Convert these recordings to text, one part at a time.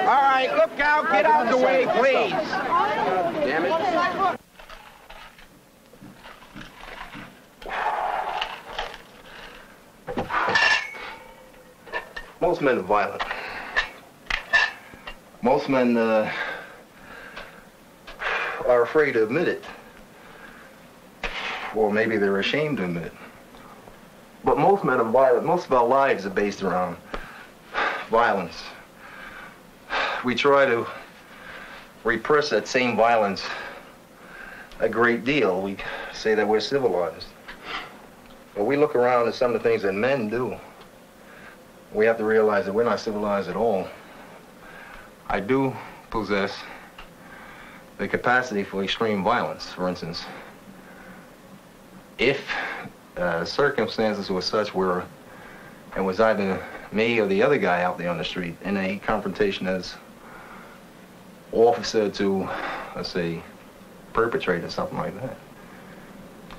All right, look out. Get out the way, please. Damn it. Most men are violent. Most men are afraid to admit it. Or maybe they're ashamed to admit it. But most men are violent. Most of our lives are based around violence. We try to repress that same violence a great deal. We say that we're civilized. But we look around at some of the things that men do. We have to realize that we're not civilized at all. I do possess the capacity for extreme violence, for instance. If circumstances were such where it was either me or the other guy out there on the street in a confrontation as officer to, let's say, perpetrator, something like that,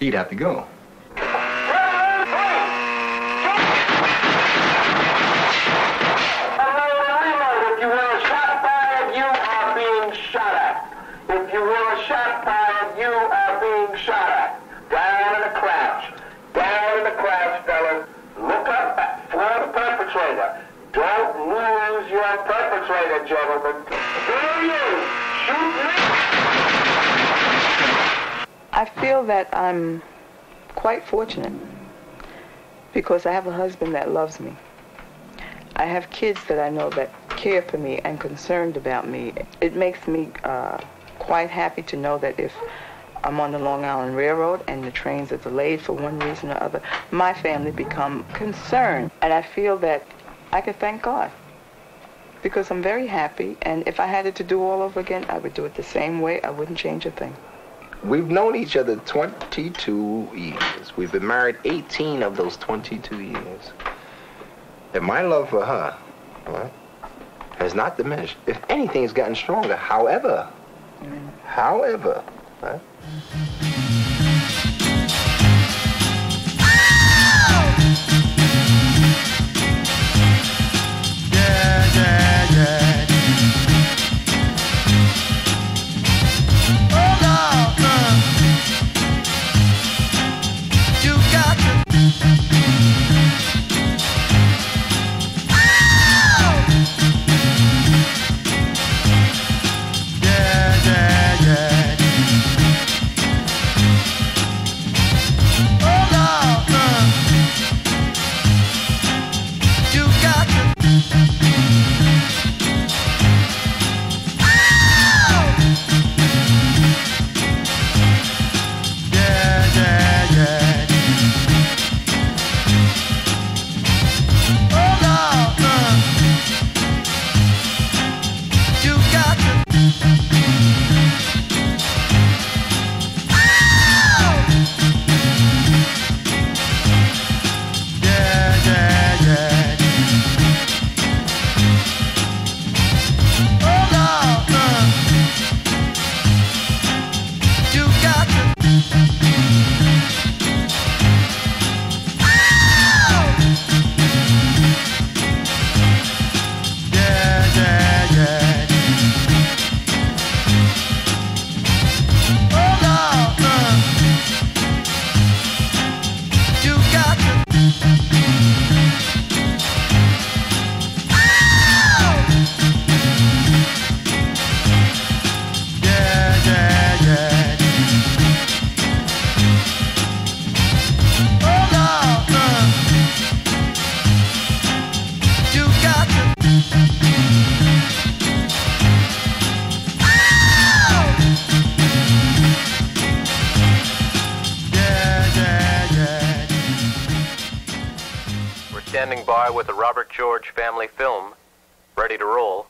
he'd have to go. Don't lose your perpetrator, gentlemen. I feel that I'm quite fortunate because I have a husband that loves me. I have kids that I know that care for me and concerned about me. It makes me quite happy to know that if I'm on the Long Island Railroad and the trains are delayed for one reason or other, my family become concerned. And I feel that I could thank God because I'm very happy. And if I had it to do all over again, I would do it the same way. I wouldn't change a thing. We've known each other 22 years. We've been married 18 of those 22 years. And my love for her, right, has not diminished. If anything, it's gotten stronger. However, right? Standing by with the Robert George family film, ready to roll.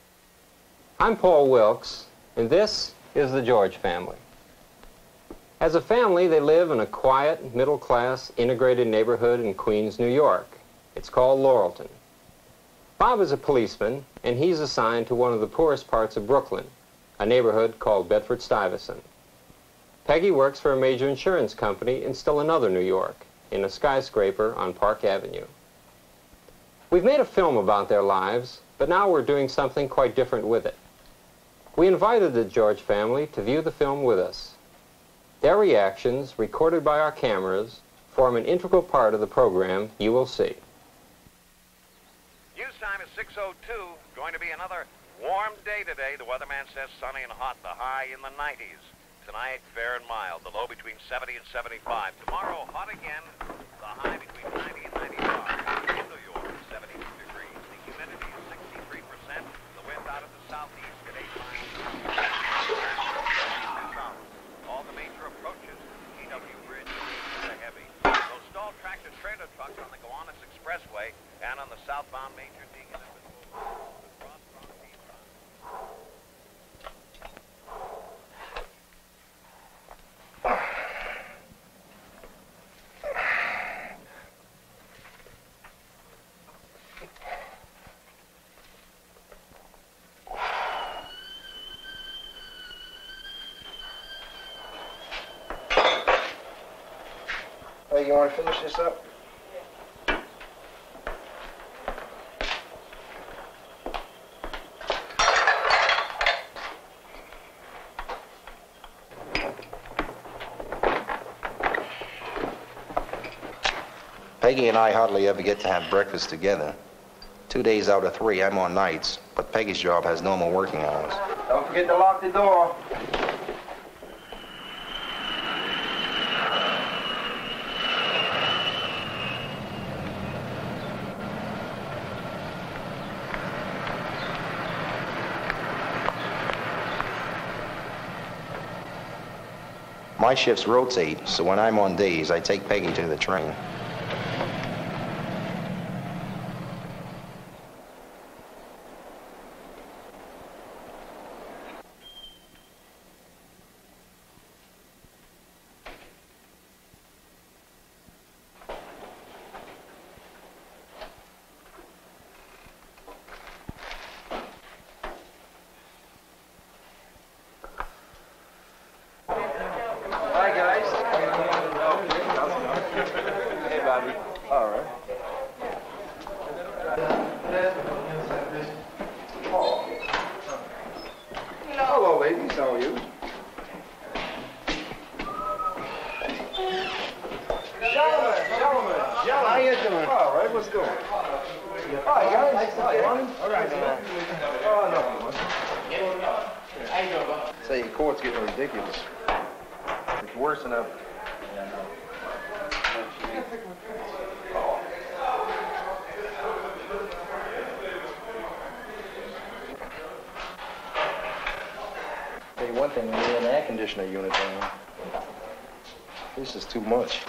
I'm Paul Wilkes, and this is the George family. As a family, they live in a quiet, middle-class, integrated neighborhood in Queens, New York. It's called Laurelton. Bob is a policeman, and he's assigned to one of the poorest parts of Brooklyn, a neighborhood called Bedford-Stuyvesant. Peggy works for a major insurance company in still another New York, in a skyscraper on Park Avenue. We've made a film about their lives, but now we're doing something quite different with it. We invited the George family to view the film with us. Their reactions, recorded by our cameras, form an integral part of the program you will see. News time is 6:02. Going to be another warm day today. The weatherman says sunny and hot, the high in the 90s. Tonight, fair and mild, the low between 70 and 75. Tomorrow, hot again, the high between 90 and 95. In New York, 72 degrees. The humidity is 63%. The wind out of the southeast at 8 miles. All the major approaches to the GW Bridge are heavy. Those stalled tractor trailer trucks on the Gowanus Expressway and on the southbound Major Deegan. Hey, you want to finish this up? Peggy and I hardly ever get to have breakfast together. 2 days out of 3, I'm on nights, but Peggy's job has normal working hours. Don't forget to lock the door. My shifts rotate, so when I'm on days, I take Peggy to the train. Hello, ladies. How are you? Gentlemen. How you doing? All right, what's doing? Hi, guys. Hi, all right, man. Oh, nothing. How you doing? Say, your court's getting ridiculous. It's worse than ever. Tell you one thing, we need an air conditioner unit down. This is too much.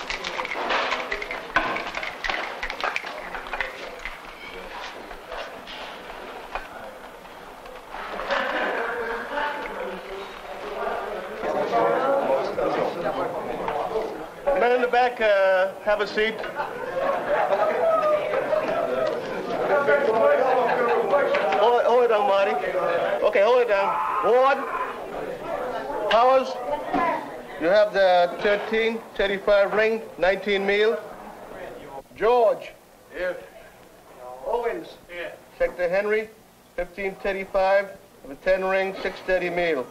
Man in the back, have a seat. Hold it down, Marty. Okay, hold it down. Ward, Powers, you have the 1335 ring, 19 meal. George. Here. Owens. Here. Sector Henry, 1535, the 10 ring, 630 meal.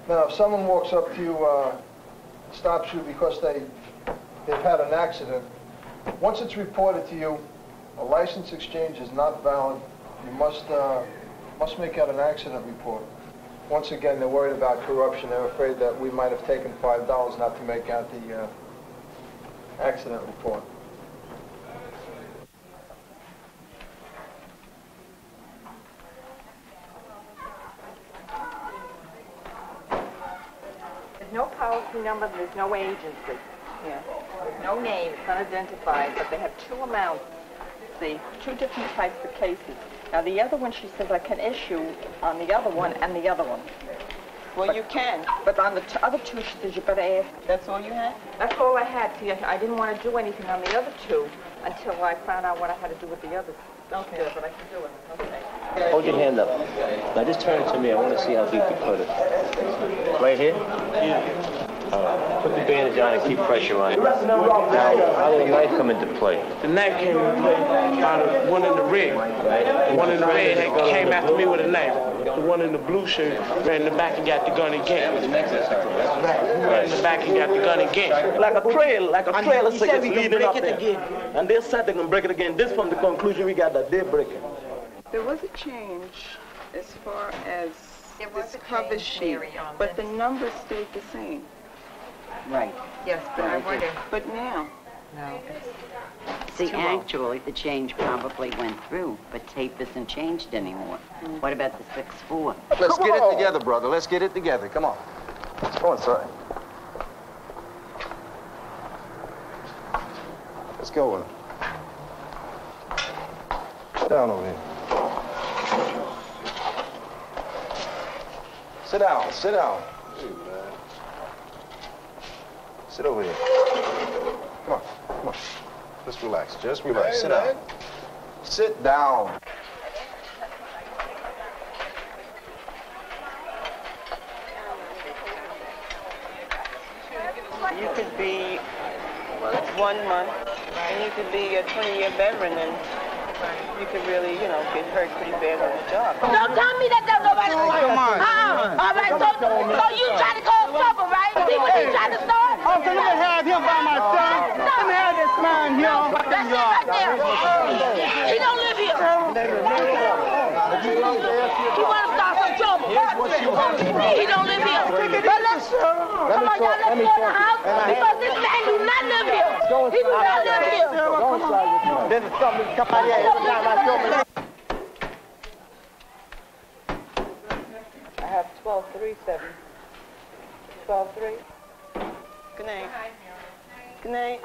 Now, if someone walks up to you, stops you because they've had an accident, once it's reported to you, a license exchange is not valid. You must make out an accident report. Once again, they're worried about corruption. They're afraid that we might have taken $5 not to make out the accident report. There's no policy number, there's no agency. Yeah. There's no name, it's unidentified, but they have two amounts. See, two different types of cases. Now the other one, she says I can issue on the other one and the other one. Well, but you can. But on the other two, she says you better ask. That's all you had? That's all I had. See, I didn't want to do anything on the other two until I found out what I had to do with the others. Okay. But I can do it. Okay. Hold your hand up. Now just turn it to me. I want to see how deep you put it. Right here? Yeah. Put the bandage on and keep pressure on it. Now, how did the knife come into play? The knife came into play by the one in the rig. The one in the red came after me with a knife. The one in the blue shirt ran in the back and got the gun again. Ran in the back and got the gun again. Like a trail of cigarettes leading up there. And they said they're going to break it again. This from the conclusion we got that they're breaking. There was a change as far as this cover sheet, but the numbers stayed the same. Right. Yes, but I wonder. But now. No. See, actually, the change probably went through, but tape isn't changed anymore. What about the 6'4"? Let's get it together, brother. Let's get it together. Come on. Let's go inside. Let's go with him. Sit down over here. Sit down. Sit down. Sit over here. Come on. Come on. Just relax. Just relax. Sit down. Sit down. You could be 1 month, and you could be a 20-year veteran, and you could really, you know, get hurt pretty bad on the job. Don't tell me that there's nobody to do. All right, so you try to cause trouble, right? See what you trying to start? Okay, let me have him by myself. Let me have this man here. That's it right there. He don't live here. He want to start some trouble. He don't live here. But let's, come on, y'all, let's go in the house, because this man do not live here. He do not live here. This is something that come out here every time I show me. I have 1237. 12-3. Good night. Good night.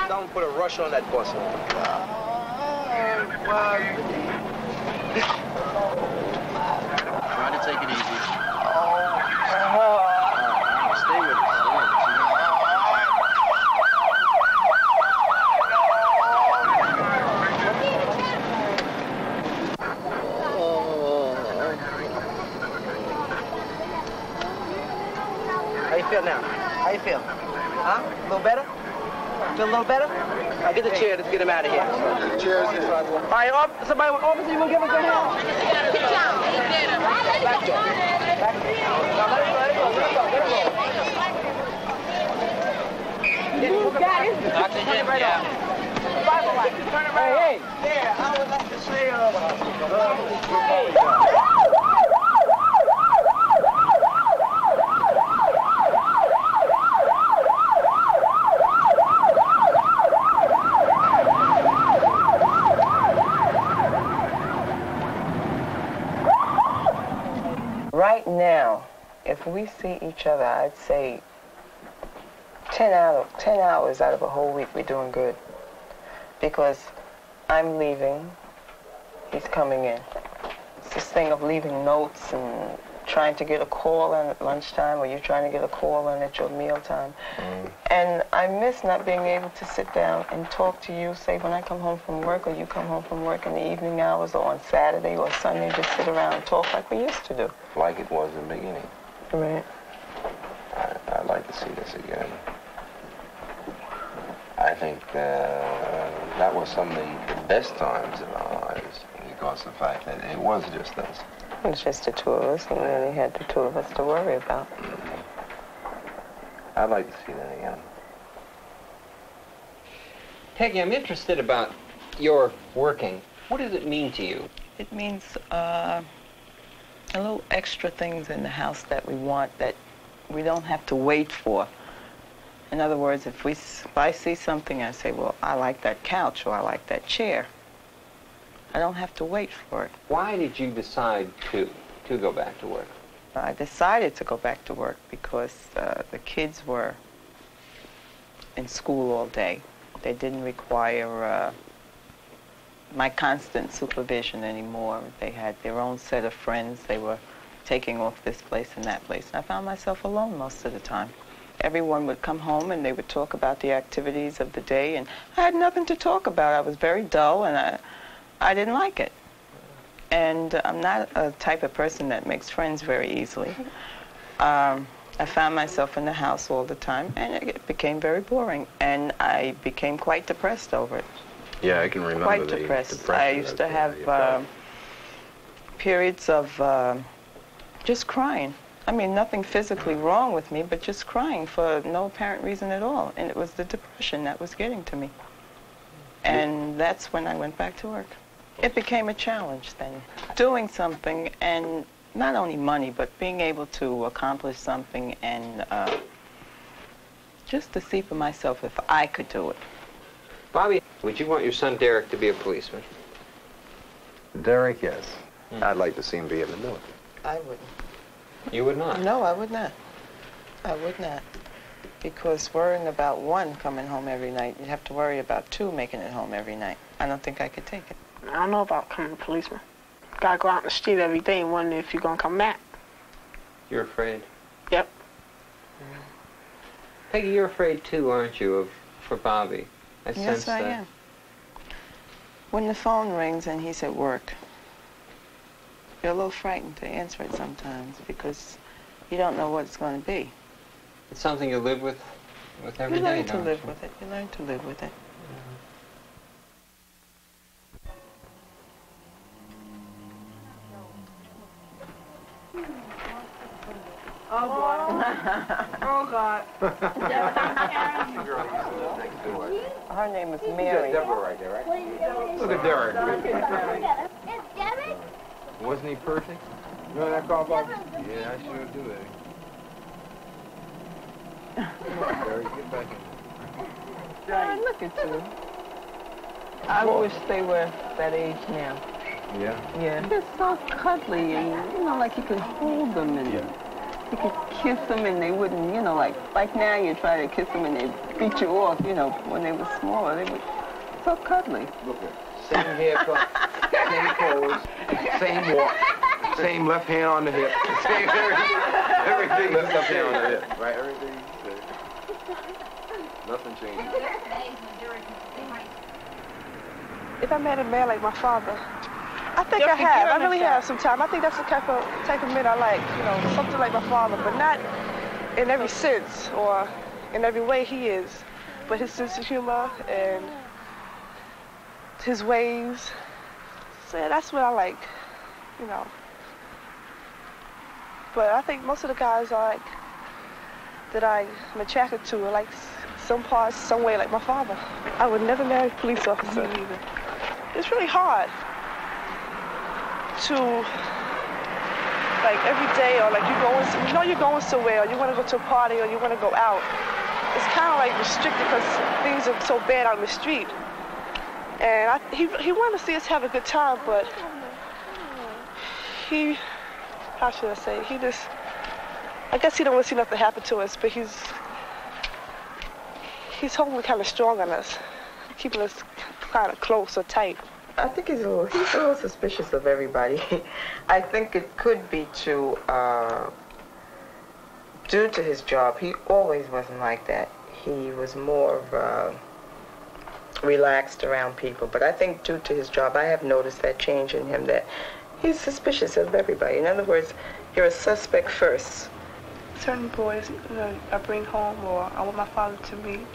Don't put a rush on that bus. Try to take it easy. Stay with us. How you feel now? How you feel? Huh? A little better? Feel a little better? I'll get the chair. Let's get him out of here. The chair's here. All right, somebody, officer, you want to give us a hand? Back door. Back door. Now, let it go. You got it. Turn it right on. Bible light. Turn it right on. Hey. Yeah, I would like to say, Right now, if we see each other, I'd say 10 hours out of a whole week, we're doing good. Because I'm leaving, he's coming in. It's this thing of leaving notes and trying to get a call in at lunchtime, or you're trying to get a call in at your mealtime. And I miss not being able to sit down and talk to you, say when I come home from work, or you come home from work in the evening hours, or on Saturday or Sunday, just sit around and talk like we used to do. Like it was in the beginning. Right. I'd like to see this again. I think that was some of the best times in our lives, because of the fact that it was just us. It was just the two of us, and we only had the two of us to worry about. I'd like to see that again. Peggy, I'm interested about your working. What does it mean to you? It means a little extra things in the house that we want that we don't have to wait for. In other words, if I see something, I say, well, I like that couch, or I like that chair. I don't have to wait for it. Why did you decide to go back to work? I decided to go back to work because the kids were in school all day. They didn't require my constant supervision anymore. They had their own set of friends. They were taking off this place and that place. And I found myself alone most of the time. Everyone would come home and they would talk about the activities of the day, and I had nothing to talk about. I was very dull, and I didn't like it. And I'm not a type of person that makes friends very easily. I found myself in the house all the time, and it became very boring, and I became quite depressed over it. Yeah, I can remember Quite depressed. I used to have periods of just crying. I mean, nothing physically wrong with me, but just crying for no apparent reason at all. And it was the depression that was getting to me. And that's when I went back to work. It became a challenge then. Doing something, and not only money, but being able to accomplish something, and just to see for myself if I could do it. Bobby, would you want your son Derek to be a policeman? Derek, yes. I'd like to see him be in the military. I wouldn't. You would not? No, I would not. I would not. Because worrying about one coming home every night, you'd have to worry about two making it home every night. I don't think I could take it. I don't know about becoming a policeman. Gotta go out in the street every day and wonder if you're gonna come back. You're afraid? Yep. Peggy, you're afraid too, aren't you, for Bobby? Yes, I am. When the phone rings and he's at work, you're a little frightened to answer it sometimes because you don't know what it's going to be. It's something you live with every day, You learn to live with it. You learn to live with it. Oh, boy. Oh, God. Her name is Mary. Deborah right there, right? Look at Derek. It's Derek? Wasn't he perfect? You know that call, Bob? Yeah, I sure do, Derek, get back in. Yeah, look at you. I wish they were that age now. Yeah? Yeah. They're so cuddly, and, you know, like you could hold them, and you could kiss them, and they wouldn't, you know, like now you try to kiss them, and they beat you off, you know, when they were smaller. They were so cuddly. Look at same haircut, same clothes, same walk, same left hand on the hip, same everything left hand on the hip, right? Everything. Nothing changed. If I met a man like my father, I think I have. I really have sometimes. I think that's the type of man I like, you know, something like my father, but not in every sense or in every way he is, but his sense of humor and his ways. So yeah, that's what I like, you know. But I think most of the guys that I'm attracted to are like some parts, some way like my father. I would never marry a police officer either. It's really hard to, like, every day, or like you're going somewhere, or you want to go to a party, or you want to go out. It's kind of like restricted because things are so bad on the street. And he wanted to see us have a good time, but how should I say, I guess he don't want to see nothing happen to us, but he's holding kind of strong on us, keeping us kind of close or tight. I think he's a little suspicious of everybody. I think it could be due to his job. He always wasn't like that. He was more relaxed around people. But I think due to his job, I have noticed that change in him, that he's suspicious of everybody. In other words, you're a suspect first. Certain boys, you know, I bring home, or I want my father to meet,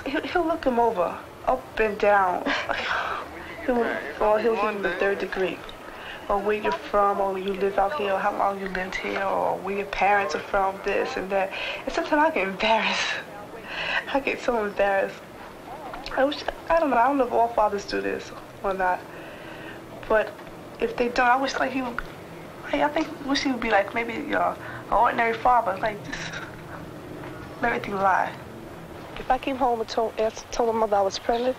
he'll look him over, up and down. He'll give him the third degree. Or where you're from, or you live out here, or how long you lived here, or where your parents are from, this and that. And sometimes I get embarrassed. I get so embarrassed. I don't know if all fathers do this or not. But if they don't, I wish like he would, wish he would be like maybe an ordinary father, like just let everything lie. If I came home and told my mother I was pregnant,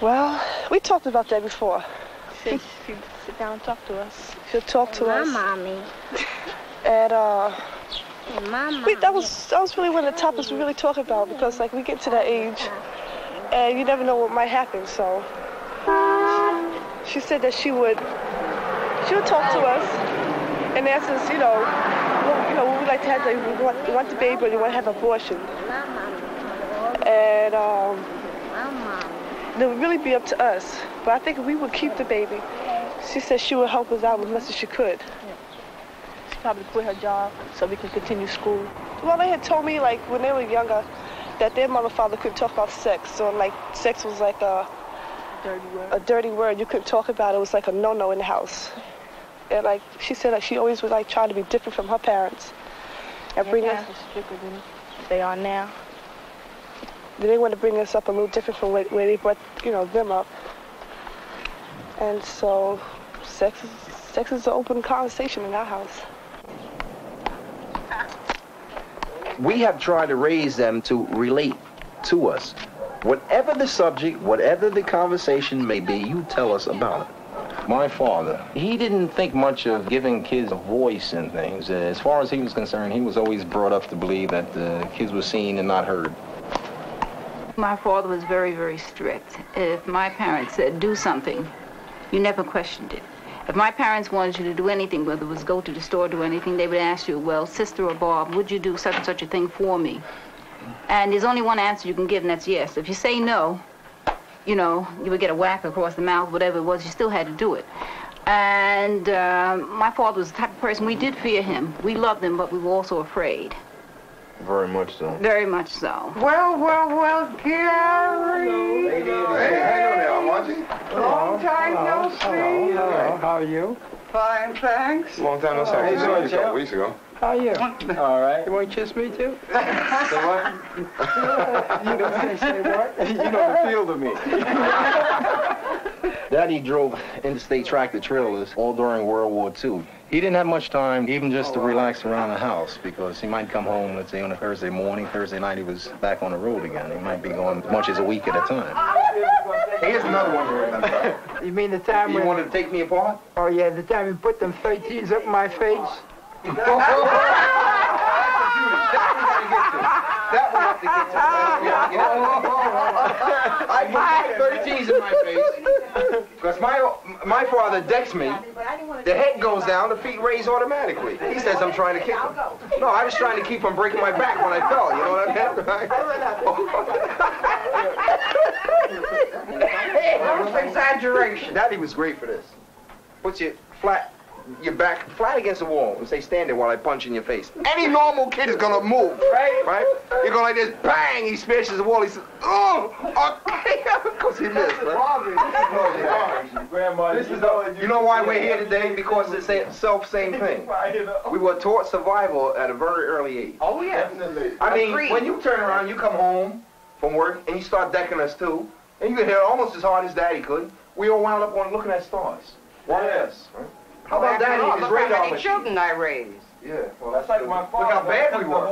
well, we talked about that before. She'd sit down and talk to us. She'll talk to us. My mommy. And Mama. that was really one of the topics we really talk about, because like we get to that age and you never know what might happen, so she said that she would talk to us and ask us, would we like to have, we want the baby or you want to have an abortion? And it would really be up to us. But I think if we would keep the baby, she said she would help us out as much as she could. She probably quit her job so we could continue school. Well, they had told me, like, when they were younger, that their mother and father couldn't talk about sex. So, like, sex was like a dirty word. You couldn't talk about it. It was like a no-no in the house. And, like, she said, like, she always would, like, try to be different from her parents. And bring us stricter than they are now. They want to bring us up a little different from where they brought, them up. And so, sex is an open conversation in our house. We have tried to raise them to relate to us. Whatever the subject, whatever the conversation may be, you tell us about it. My father, he didn't think much of giving kids a voice in things. As far as he was concerned, he was always brought up to believe that kids were seen and not heard. My father was very, very strict. If my parents said, do something, you never questioned it. If my parents wanted you to do anything, whether it was go to the store or do anything, they would ask you, well, sister or Bob, would you do such and such a thing for me? And there's only one answer you can give, and that's yes. If you say no, you would get a whack across the mouth, whatever it was, you still had to do it. And my father was the type of person, we did fear him. We loved him, but we were also afraid. Very much so. Very much so. Well, Gary. Hey, hang on there, Margie. Long time no see. Hello, how are you? Fine, thanks. Long time no see. Hey, A couple weeks ago. How are you? All right. You want to kiss me too? Say what? You don't say what? You know the field of me. Daddy drove interstate tractor trailers all during World War II. He didn't have much time even just to relax around the house because he might come home, let's say, on a Thursday morning. Thursday night, he was back on the road again. He might be going as much as a week at a time. Here's another one you remember. You mean the time You when... wanted to take me apart? Oh, yeah, the time you put them 13s up my face? That we have to get to. I put 13s in my face because my father decks me. The head goes down, the feet raise automatically. He says I'm trying to kick him. No, I was trying to keep from breaking my back when I fell. You know what I mean? That's exaggeration. Daddy was great for this. Puts you flat. Your back flat against the wall and say, stand there while I punch in your face. Any normal kid is gonna move, right? You're going like this, bang, he smashes the wall, he says, oh, because he missed, right? You know why we're here today? Because it's the same thing. We were taught survival at a very early age. Oh, yeah. I mean, when you turn around, you come home from work and you start decking us too, and you can hear almost as hard as Daddy could. We all wound up on looking at stars. Why else, right? How about Daddy and his radar machine? Children I raised. Yeah, well, that's like my father. Look how bad we were.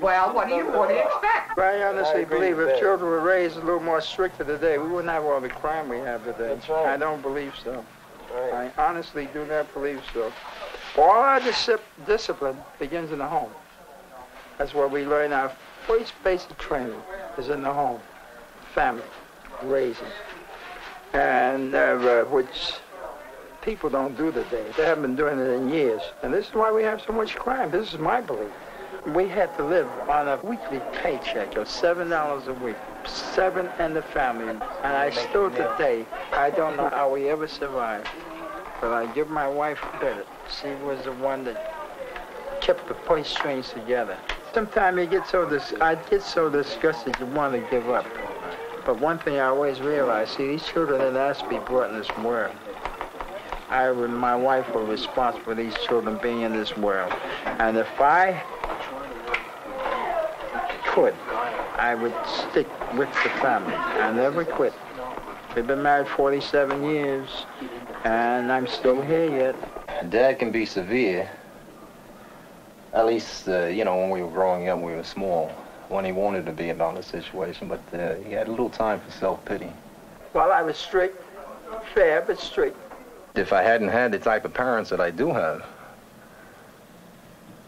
Well, what do you expect? I honestly believe if children were raised a little more stricter today, we wouldn't have all the crime we have today. That's right. I don't believe so. Right. I honestly do not believe so. All our discipline begins in the home. That's where we learn our first basic training is in the home. Family, raising. And which people don't do today. They haven't been doing it in years. And this is why we have so much crime. This is my belief. We had to live on a weekly paycheck of $7 a week. 7 and the family. And I still today, I don't know how we ever survived. But I give my wife credit. She was the one that kept the purse strings together. Sometimes I get so disgusted you want to give up. But one thing I always realize, see, these children didn't ask to be brought in this world. I and my wife were responsible for these children being in this world. And if I could, I would stick with the family. I never quit. We've been married 47 years, and I'm still here yet. Dad can be severe. At least, when we were growing up, we were small. When he wanted to be about the situation, but he had a little time for self-pity. Well, I was strict, fair, but strict. If I hadn't had the type of parents that I do have,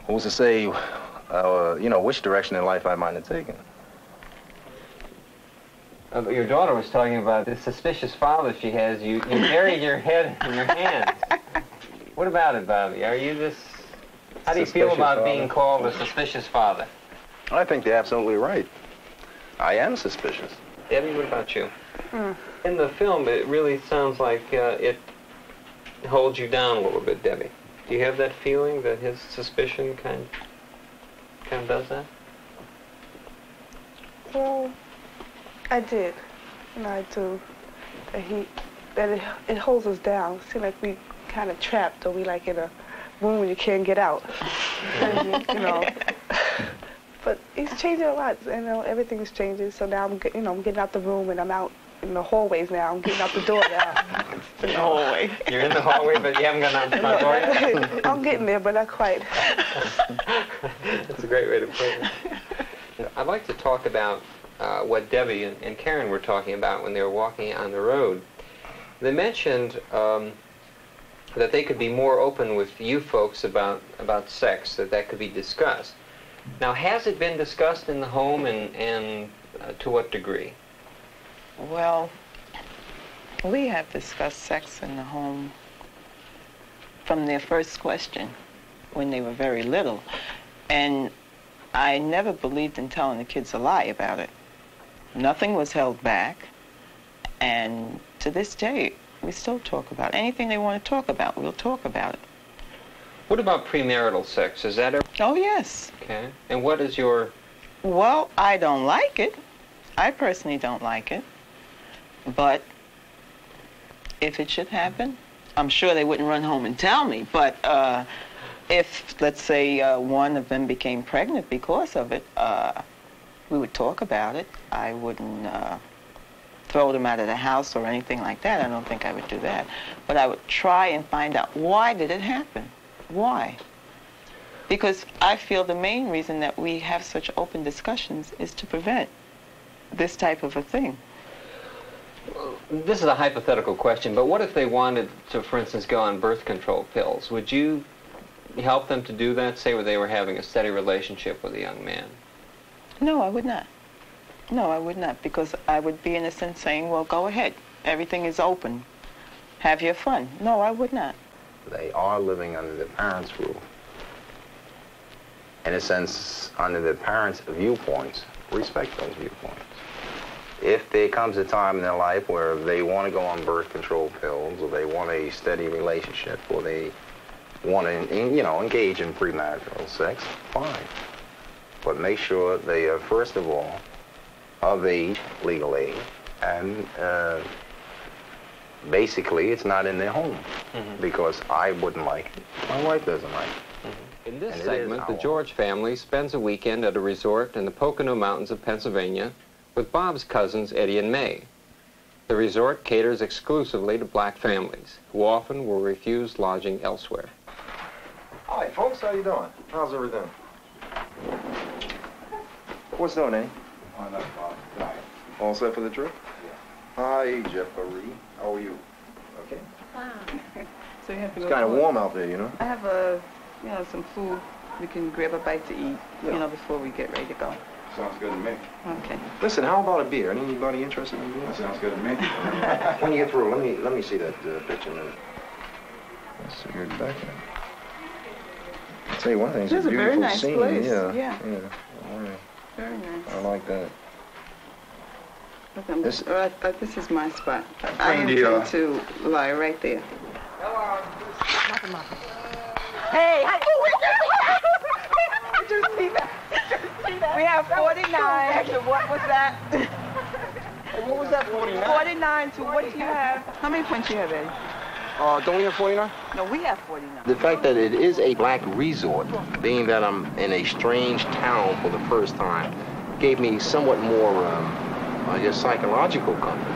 who's to say, which direction in life I might have taken? Your daughter was talking about the suspicious father she has. You buried your head in your hands. What about it, Bobby? Are you this... How do you feel about being called a suspicious father? I think they're absolutely right. I am suspicious. Debbie, what about you? In the film, it really sounds like it holds you down a little bit, Debbie. Do you have that feeling that his suspicion kind of does that? Well, I did. And I do. That it holds us down. It seems like we kind of trapped, or we like in a room where you can't get out. And, you know. But he's changing a lot. You know, everything's changing. So now I'm getting out the room and I'm out in the hallways now. I'm getting out the door now. In the hallway. You're in the hallway, but you haven't gone out the front door yet? I'm getting there, but not quite. That's a great way to put it. I'd like to talk about what Debbie and Karen were talking about when they were walking on the road. They mentioned that they could be more open with you folks about sex, that could be discussed. Now, has it been discussed in the home, and to what degree? Well, we have discussed sex in the home from their first question when they were very little. And I never believed in telling the kids a lie about it. Nothing was held back. And to this day, we still talk about it. Anything they want to talk about, we'll talk about it. What about premarital sex? Is that ever... Oh, yes. Okay. And what is your... Well, I don't like it. I personally don't like it. But if it should happen, I'm sure they wouldn't run home and tell me. But if, let's say, one of them became pregnant because of it, we would talk about it. I wouldn't throw them out of the house or anything like that. I don't think I would do that. But I would try and find out, why did it happen? Why? Because I feel the main reason that we have such open discussions is to prevent this type of a thing. This is a hypothetical question, but what if they wanted to, for instance, go on birth control pills? Would you help them to do that, say they were having a steady relationship with a young man? No, I would not. No, I would not, because I would be in a sense saying, well, go ahead. Everything is open. Have your fun. No, I would not. They are living under their parents' rule. In a sense, under their parents' viewpoints, respect those viewpoints. If there comes a time in their life where they want to go on birth control pills, or they want a steady relationship, or they want to, engage in premarital sex, fine. But make sure they are, first of all, of age, legal age, and basically it's not in their home, because I wouldn't like it. My wife doesn't like it. In this segment, the George family spends a weekend at a resort in the Pocono Mountains of Pennsylvania with Bob's cousins, Eddie and May. The resort caters exclusively to black families, who often were refused lodging elsewhere. Hi, folks. How you doing? How's everything? What's doing, Eddie? All set for the trip? Yeah. Hi, Jeffrey. How are you? Okay. So you have to It's kind of warm out there, you know? I have some food. We can grab a bite to eat, before we get ready to go. Sounds good to me. Okay. Listen, how about a beer? Anybody interested in beer? That sounds good to me. When you get through, let me see that picture a minute. Let's see here back there. I'll tell you one thing, it's a beautiful very nice scene. place. Yeah. All right. Very nice. I like that. This is my spot. I intend to lie right there. Hey! Did you see that? We have 49. So what was that? What was that, 49? 49 to what do you have? How many points do you have, Eddie? Don't we have 49? No, we have 49. The fact that it is a black resort, being that I'm in a strange town for the first time, gave me somewhat more, psychological comfort.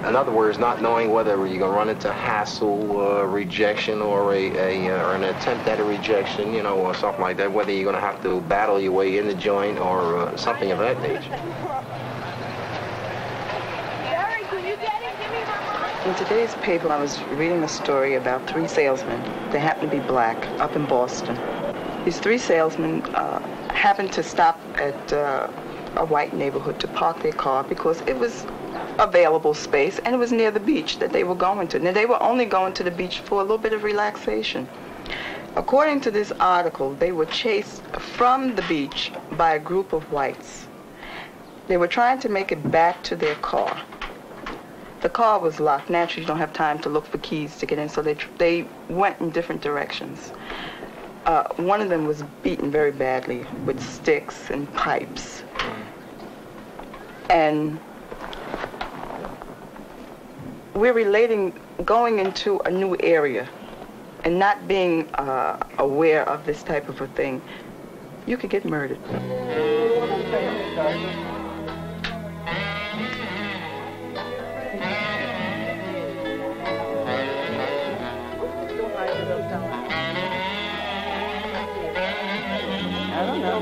In other words, not knowing whether you're going to run into hassle, rejection, or an attempt at a rejection, or something like that, whether you're going to have to battle your way in the joint or something of that nature. In today's paper, I was reading a story about 3 salesmen. They happened to be black up in Boston. These 3 salesmen happened to stop at a white neighborhood to park their car because it was available space and it was near the beach that they were going to. Now, they were only going to the beach for a little bit of relaxation. According to this article, they were chased from the beach by a group of whites. They were trying to make it back to their car. The car was locked. Naturally, you don't have time to look for keys to get in, so they went in different directions. One of them was beaten very badly with sticks and pipes. And we're relating going into a new area and not being aware of this type of a thing. You could get murdered. I don't know.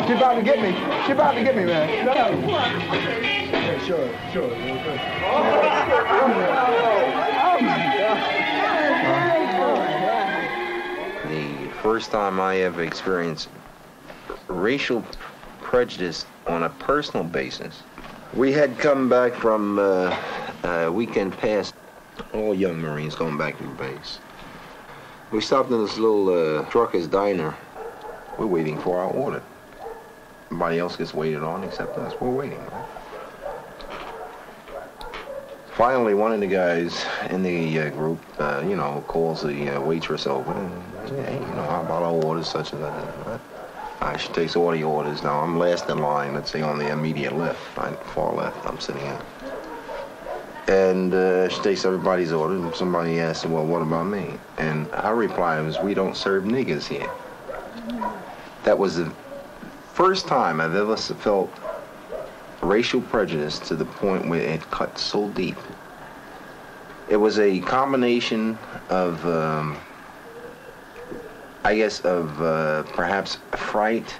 She about to get me. She about to get me, man. No. Yeah, sure. The first time I ever experienced racial prejudice on a personal basis, we had come back from a weekend past, all young Marines going back to the base. We stopped in this little trucker's diner. We're waiting for our order. Nobody else gets waited on except us. We're waiting, right? Finally, one of the guys in the group, calls the waitress over and says, hey, how about our orders such and that? She takes all the orders. Now, I'm last in line, let's say on the immediate left, right, far left, I'm sitting in. And she takes everybody's order, and somebody asks, well, what about me? And her reply was, we don't serve niggers here. That was the first time I've ever felt racial prejudice to the point where it cut so deep. It was a combination of, perhaps fright,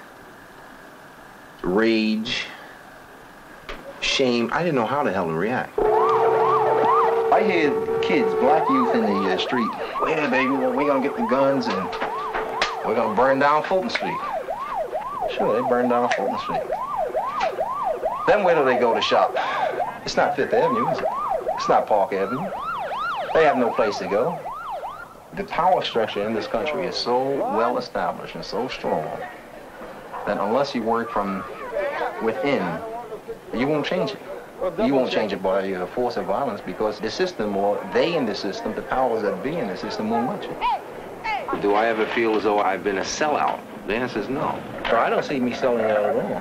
rage, shame. I didn't know how the hell to react. I hear kids, black youth in the street, yeah, baby, well, we're going to get the guns and we're going to burn down Fulton Street. Sure, they burn down Fulton Street. Then where do they go to shop? It's not Fifth Avenue, is it? It's not Park Avenue. They have no place to go. The power structure in this country is so well established and so strong that unless you work from within, you won't change it. You won't change it by force of violence because the system, or they in the system, the powers that be in the system won't let you. Do I ever feel as though I've been a sellout? The answer is no. I don't see me selling out at all.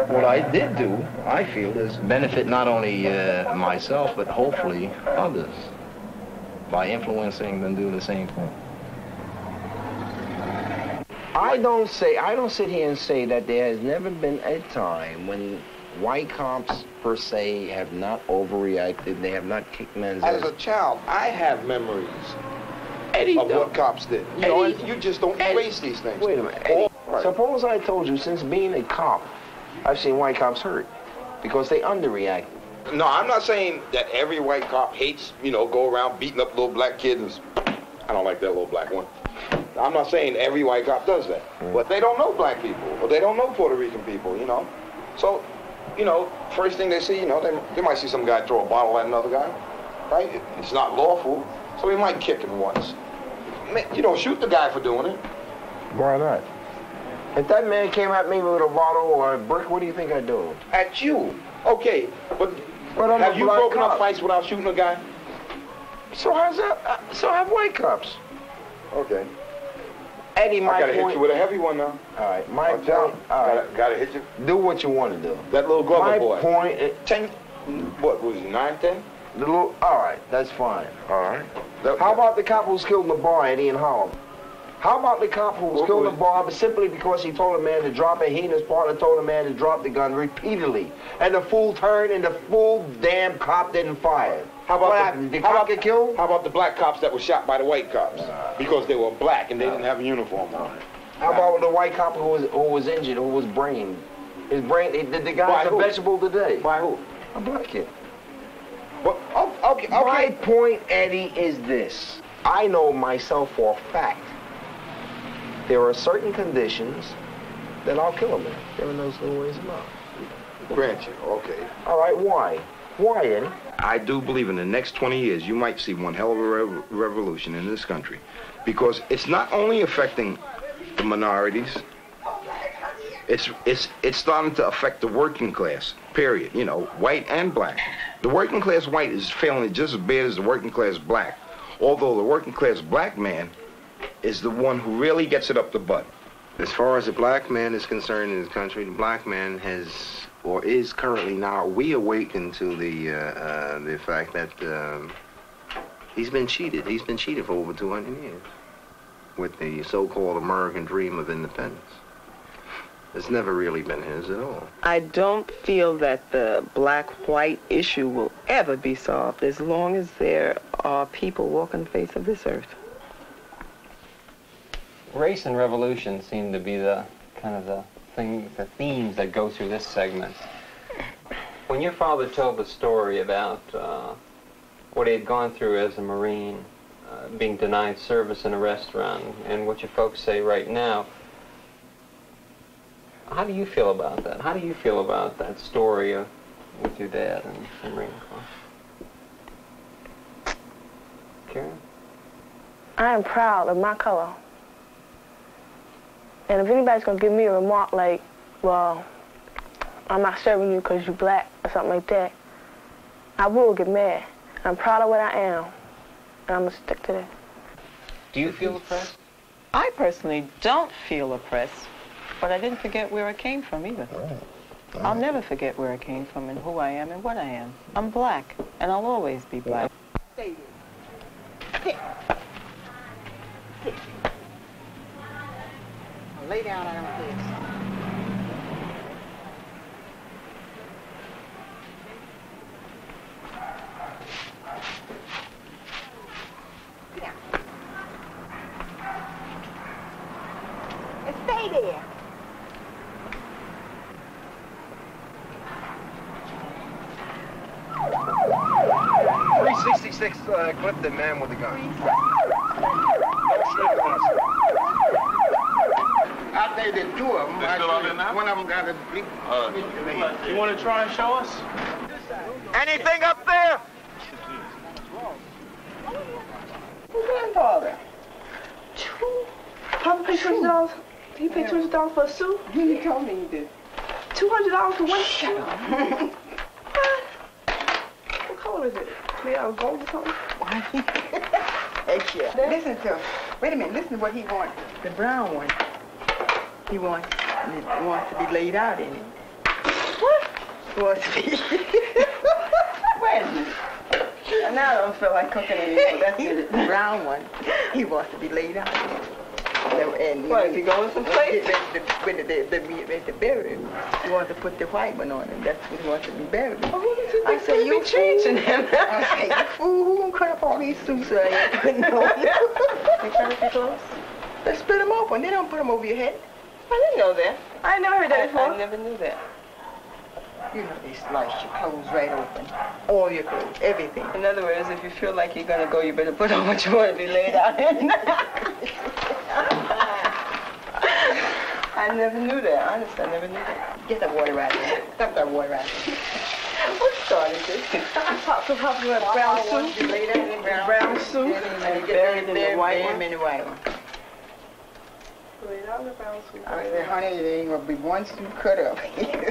What I did do, I feel, is benefit not only myself, but hopefully others by influencing them to do the same thing. I don't sit here and say that there has never been a time when white cops, per se, have not overreacted. They have not kicked men's ass. As a child, I have memories of what cops did. You just don't erase these things. Wait a minute. Right. Suppose I told you, since being a cop, I've seen white cops hurt because they underreacted. No, I'm not saying that every white cop hates, go around beating up little black kids. I don't like that little black one. I'm not saying every white cop does that. But they don't know black people, or they don't know Puerto Rican people, So, first thing they see, they might see some guy throw a bottle at another guy, right? It's not lawful, so he might kick him once. You don't shoot the guy for doing it. Why not? If that man came at me with a bottle or a brick, what do you think I'd do? At you. Okay, but have you broken up fights without shooting a guy? So have white cops. Okay. Eddie, my I gotta point... hit you with a heavy one now. All right, my point... All right. Gotta hit you. Do what you want to do. That little Glover boy. My point... 10... What, was he, 9, 10? All right, that's fine. All right. How about the cop who was killed in the bar, Eddie, in Harlem? How about the cop who was killed in the bar but simply because he told a man to drop it? He and his partner told a man to drop the gun repeatedly. And the fool turned and the fool damn cop didn't fire. What happened? Did the cop get killed? How about the black cops that were shot by the white cops? Because they were black and they didn't have a uniform on. How about the white cop who was injured, who was brained? His brain, the guy's a vegetable today. By who? A black kid. Well, okay. My point, Eddie, is this. I know myself for a fact. There are certain conditions that I'll kill him in. There are no ways about it. Grant you, okay. All right, why? Why, Eddie? I do believe in the next 20 years you might see one hell of a revolution in this country, because it's not only affecting the minorities, it's starting to affect the working class, period, you know, white and black. The working class white is failing just as bad as the working class black, although the working class black man is the one who really gets it up the butt. As far as the black man is concerned in this country, the black man has, or is currently now, reawakened to the fact that he's been cheated. He's been cheated for over 200 years with the so-called American dream of independence. It's never really been his at all. I don't feel that the black-white issue will ever be solved as long as there are people walking the face of this earth. Race and revolution seem to be the kind of the themes that go through this segment. When your father told the story about what he had gone through as a Marine, being denied service in a restaurant, and what your folks say right now, how do you feel about that? How do you feel about that story with your dad and the Marine Corps? Karen? I am proud of my color. And if anybody's going to give me a remark like, well, I'm not serving you because you're black or something like that, I will get mad. I'm proud of what I am, and I'm going to stick to that. Do you feel oppressed? I personally don't feel oppressed, but I didn't forget where I came from either. I'll never forget where I came from and who I am and what I am. I'm black, and I'll always be black. Stay here. Sit. Lay down on this. Sit down. And stay there. .366 clip the man with the gun. I think the two of them. One of them got a big. You want to try and show us? Anything up there? Grandfather. Papa paid $200. He paid $200 for a suit? You told me you did. $200 for one suit? What color is it? Made out of gold or something? Hey, yeah. Listen to, wait a minute, listen to what he wants. The brown one. He wants to be laid out in it. What? He wants to be. Wait a minute. Now I don't feel like cooking anymore. That's it. The brown one. He wants to be laid out in it. And what, is he going someplace? When they bury him, he wants to put the white one on him. That's what he wants to be buried. Oh, I said, you changing him. I said, you fool, who gonna cut up all these suits I ain't putting on? They cut up your clothes? They split them open. They don't put them over your head. I didn't know that. I never heard that before. I never knew that. You know, they slice your clothes right open. All your clothes, everything. In other words, if you feel like you're going to go, you better put on what you want to be laid out in. I never knew that. Honestly, I never knew that. Get that water right there. Dump that water right there. What started this? Pop a brown suit. Laid out in brown suit. And you buried in the white one. In the white one. Laid out in the brown suit. I said, honey, there ain't going to be one suit cut up.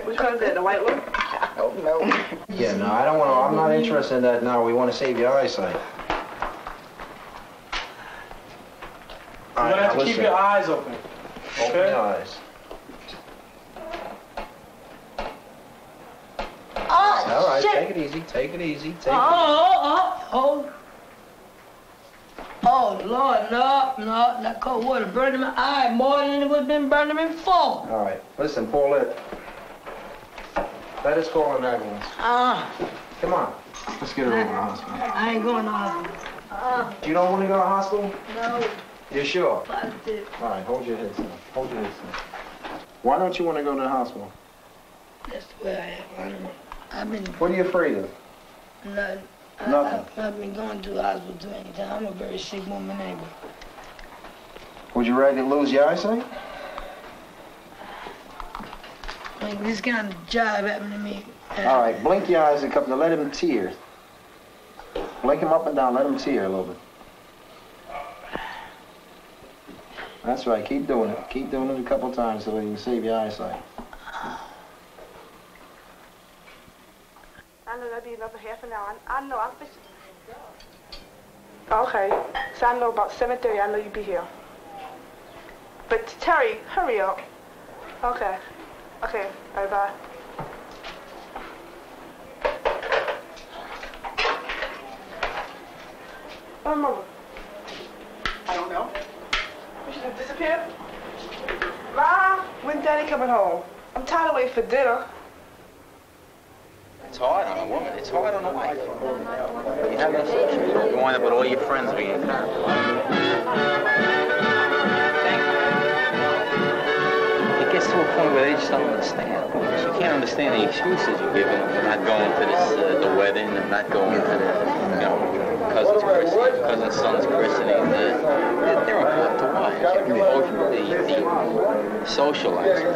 Which one's that, the white one? I don't know. Yeah, no, I don't want to, I'm not interested in that now. We want to save your eyesight. You have to keep your eyes open. Open your eyes. All right, shit. take it easy, take it easy, take it easy. Oh, Lord, no, that cold water burning my eye more than it would been burning me before. All right, listen, pull it. Let us call an ambulance. Come on, let's get her over to the hospital. I ain't going to the hospital. You don't want to go to the hospital? No. You're sure? Positive. All right, hold your head, son. Hold your head, son. Why don't you want to go to the hospital? That's the way I am. I've been... What are you afraid of? Nothing. Nothing. I've been going to the hospital too many times. I'm a very sick woman anyway. Would you rather lose your eyesight? Like this kind of job happened to me. All right, blink your eyes a couple, let them tear. Blink them up and down, let them tear a little bit. That's right, keep doing it. Keep doing it a couple times so you can save your eyesight. I know that'll be another half an hour. I know, I'll fix it. Okay, so I know about 7:30, I know you'll be here. But Terry, hurry up. Okay, okay, all right, bye. Oh, Mama. I don't know. She just disappeared? Ma, when Daddy coming home? I'm tired of waiting for dinner. It's hard on a woman. It's hard on a wife. You have no social. You wind up with all your friends being terrible. It gets to a point where they just don't understand. You can't understand the excuses you're giving for not going to this, the wedding, and not going to the, cousin's christening, cousin's son's christening. They're important to wives. The socializing.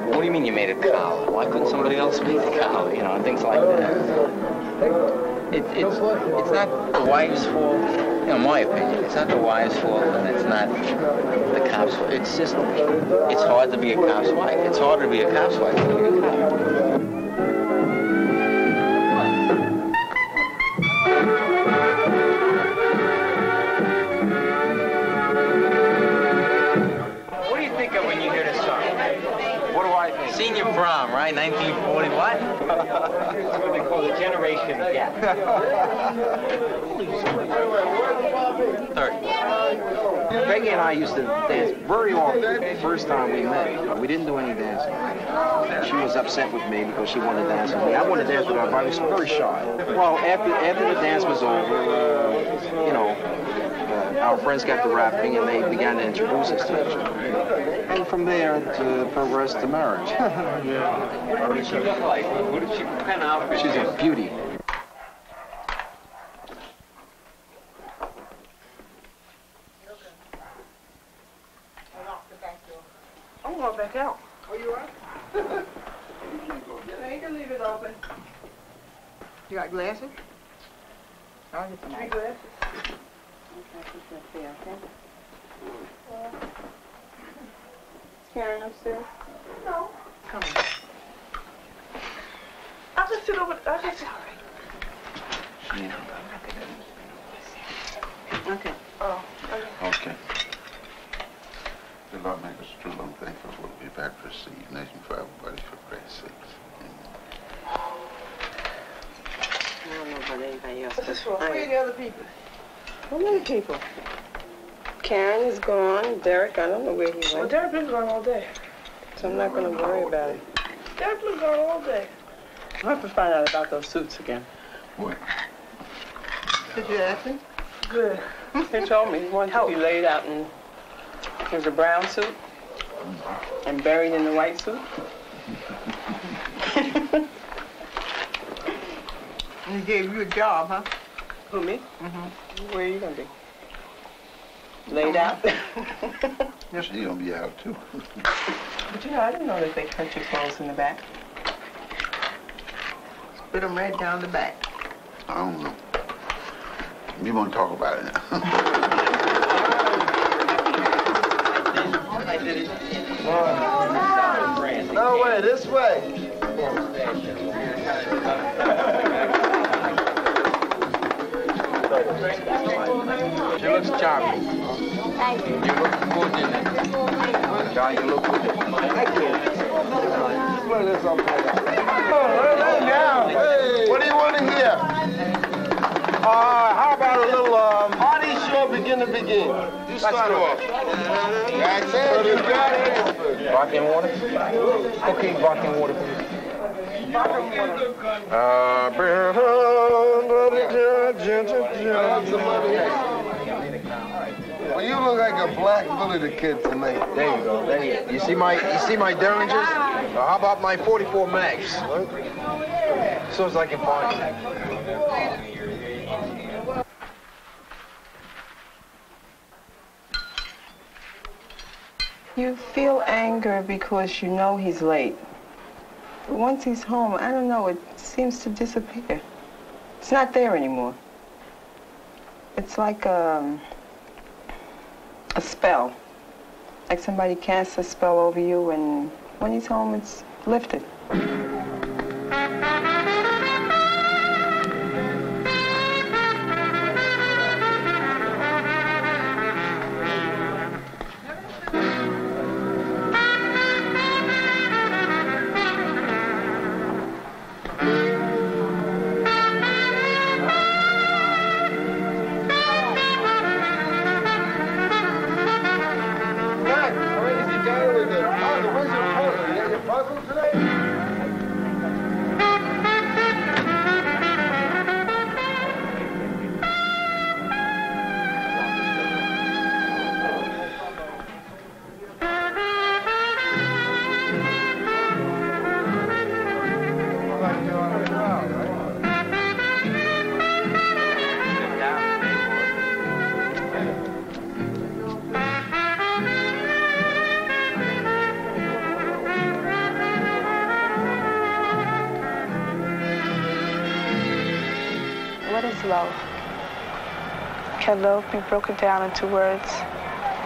What do you mean you made it collar? Why couldn't somebody else make the collar? And things like that. It's not the wife's fault. In my opinion, it's not the wife's fault, and it's not the cop's fault. It's just, it's hard to be a cop's wife. It's harder to be a cop's wife than to be a cop. What do you think of when you hear this song? What do I think? Senior prom, right? 1940 what? That's what they call the generation gap. 30. Peggy and I used to dance very often the first time we met. We didn't do any dancing. She was upset with me because she wanted to dance with me. I wanted to dance with her, but I was very shy. Well, after the dance was over, our friends got to rapping and they began to introduce us to each other. And from there, it progressed to marriage. What did she look like? What did she kind of outfit? She's a beauty. I'm going back out. Oh, you are? You can leave it open. You got glasses? I'll get some. 3 glasses. Karen upstairs? No. Come on. I can sit over. I can sit. Okay. Oh. Okay. The lawmakers are true long thankful will be back to receive nation for everybody for Christ's sakes. I don't know about anybody else. What's this for? Where are the other people? How many people? Karen is gone. Derek, I don't know where he went. Well, Derek been gone all day. So I'm not going to worry about it. Derek been gone all day. I'll have to find out about those suits again. What? Did you ask me? Good. He told me he wanted to be laid out in there's a brown suit and buried in the white suit. He gave you a job, huh? Who, me? Mm-hmm. Where are you going to be? Laid out? Yes, he's gonna be out too. But I didn't know that they cut your clothes in the back. Spit them right down the back. I don't know. You want to talk about it now? No way, this way. She looks charming. Thank you. You look good in it. Guy, you look good. Thank you. Put this up there. Hey, what do you want to hear? How about a little Artie Shaw, Begin to Begin? You start off. That's it. You got it. Vodka water? Okay, vodka water, please. Well, you look like a black Billy the Kid tonight. There you go. There you go. You see my Derringers? Well, how about my 44 Mags? As soon as I can find them. You feel anger because you know he's late. But once he's home, I don't know, it seems to disappear. It's not there anymore. It's like a spell. Like somebody casts a spell over you, and when he's home, it's lifted. Love. Can love be broken down into words?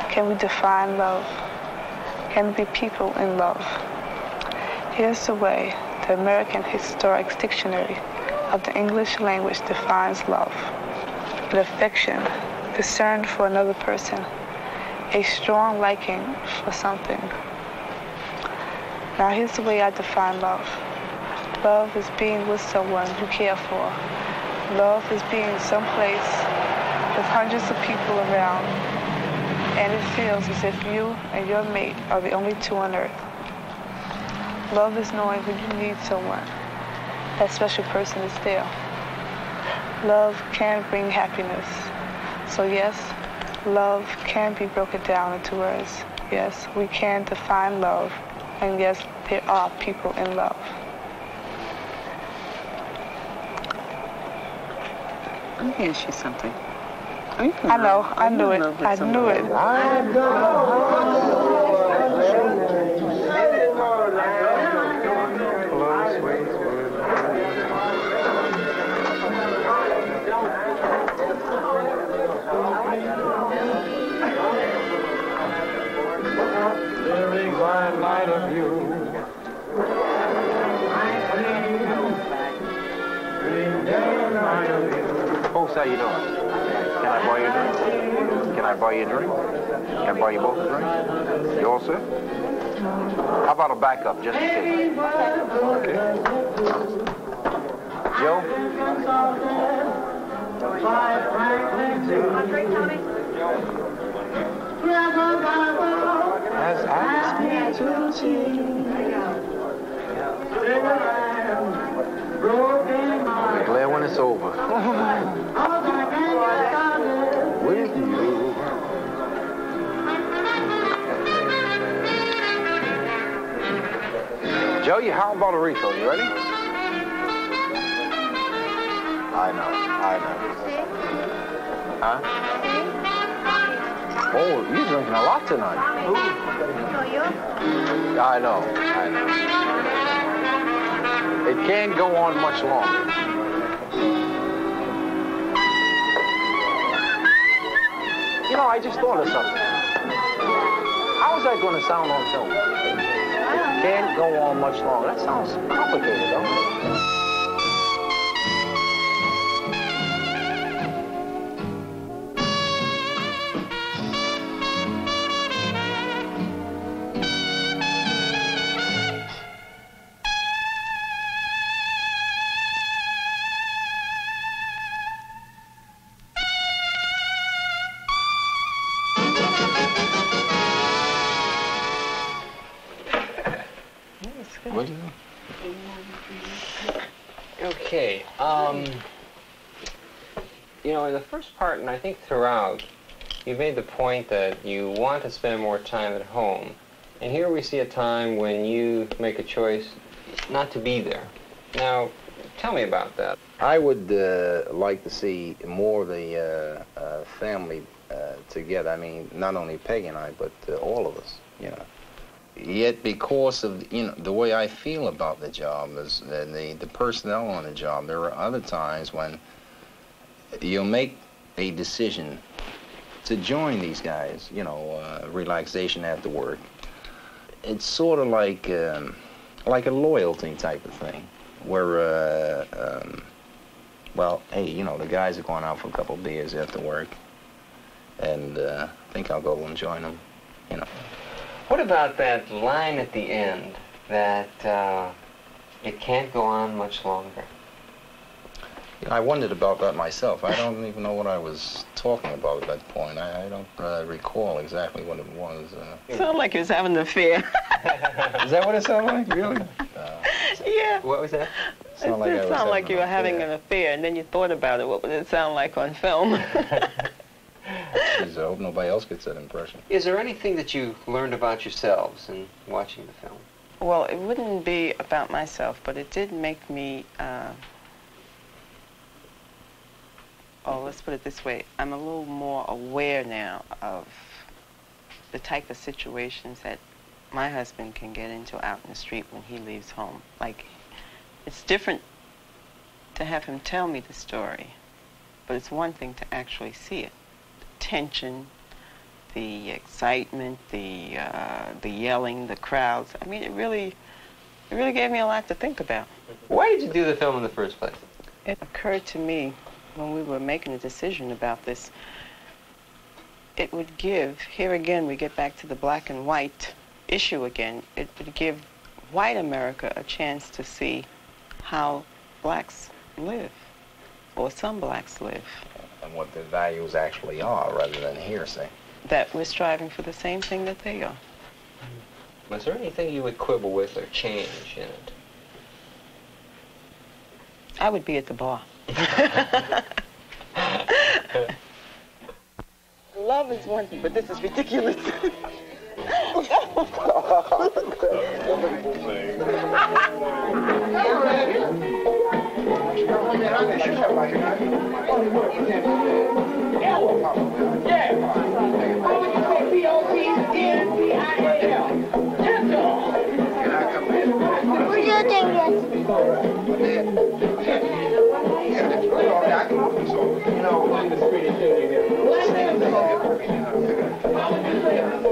Can we define love? Can there be people in love? Here's the way the American Historic Dictionary of the English language defines love. An affection discerned for another person, a strong liking for something. Now here's the way I define love. Love is being with someone you care for. Love is being someplace with hundreds of people around, and it feels as if you and your mate are the only two on earth. Love is knowing when you need someone, that special person is there. Love can bring happiness. So yes, love can be broken down into words. Yes, we can define love, and yes, there are people in love. Let me ask you something. I know, I knew it. I knew it. Light of you. Folks, how you doing? Can I buy you a drink? Can I buy you a drink? Can I buy you both a drink? You all set? How about a backup, just in case? Okay. Joe? As I speak to be glad when it's over. With you. Joe, how about a refill? You ready? I know. Huh? Oh, you're drinking a lot tonight. I know. It can't go on much longer. You know, I just thought of something. How is that going to sound on film? It can't go on much longer. That sounds complicated, don't it? Okay, you know, in the first part, and I think throughout, You made the point that you want to spend more time at home. And here we see a time when you make a choice not to be there. Now, tell me about that. I would like to see more of the family together. I mean, not only Peggy and I, but all of us, you know. Yet because of, you know, the way I feel about the job, is the personnel on the job, there are other times when you'll make a decision to join these guys, you know, relaxation after work. It's sort of like a loyalty type of thing, where, well, hey, you know, the guys are going out for a couple of beers after work, and I think I'll go and join them, you know. What about that line at the end that it can't go on much longer? You know, I wondered about that myself. I don't even know what I was talking about at that point. I don't recall exactly what it was. It sounded like he was having an affair. Is that what it sounded like, really? Yeah. What was that? It did sound like you were having an affair, and then you thought about it. What would it sound like on film? Jeez, I hope nobody else gets that impression. Is there anything that you learned about yourselves in watching the film? Well, it wouldn't be about myself, but it did make me, let's put it this way. I'm a little more aware now of the type of situations that my husband can get into out in the street when he leaves home. Like, it's different to have him tell me the story, but it's one thing to actually see it. The tension, the excitement, the yelling, the crowds. I mean, it really gave me a lot to think about. Why did you do the film in the first place? It occurred to me when we were making a decision about this, it would give, here again we get back to the black and white issue again, it would give white America a chance to see how blacks live, or some blacks live. And what their values actually are, rather than hearsay. That we're striving for the same thing that they are. Was there anything you would quibble with or change in it? I would be at the bar. Love is one thing, but this is ridiculous.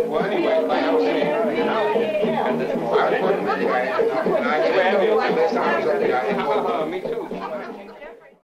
Well, anyway, like I was saying, me too.